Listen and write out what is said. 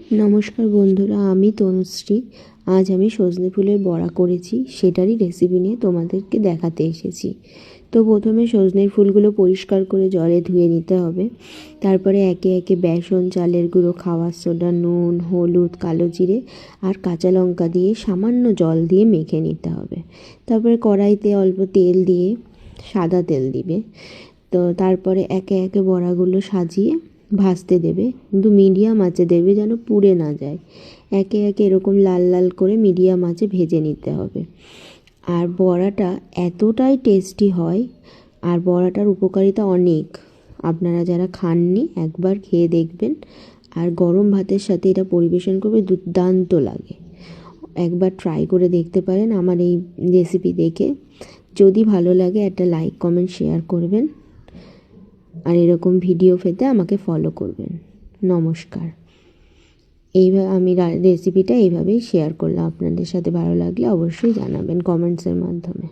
নমস্কার বন্ধুরা, আমি তনুশ্রী। আজ আমি সজনে ফুলের বড়া করেছি, সেটারই রেসিপি নিয়ে তোমাদেরকে দেখাতে এসেছি। তো প্রথমে সজনের ফুলগুলো পরিষ্কার করে জলে ধুয়ে নিতে হবে। তারপরে একে একে বেসন, চালের গুঁড়ো, খাওয়ার সোডা, নুন, হলুদ, কালো জিরে আর কাঁচা লঙ্কা দিয়ে সামান্য জল দিয়ে মেখে নিতে হবে। তারপরে কড়াইতে অল্প তেল দিয়ে, সাদা তেল দিবে। তো তারপরে একে একে বড়াগুলো সাজিয়ে ভাজতে দেবে, কিন্তু মিডিয়াম আঁচে দেবে যেন পুড়ে না যায়। একে একে এরকম লাল লাল করে মিডিয়াম আঁচে ভেজে নিতে হবে। আর বড়াটা এতটাই টেস্টি হয়, আর বড়াটার উপকারিতা অনেক। আপনারা যারা খাননি একবার খেয়ে দেখবেন, আর গরম ভাতের সাথে এটা পরিবেশন করবে, দুর্দান্ত লাগে। একবার ট্রাই করে দেখতে পারেন আমার এই রেসিপি দেখে। যদি ভালো লাগে একটা লাইক, কমেন্ট, শেয়ার করবেন। আর এরকম ভিডিও পেতে আমাকে ফলো করবেন। নমস্কার। এইভাবে আমি রেসিপিটা এইভাবেই শেয়ার করলাম আপনাদের সাথে। ভালো লাগলে অবশ্যই জানাবেন কমেন্টসের মাধ্যমে।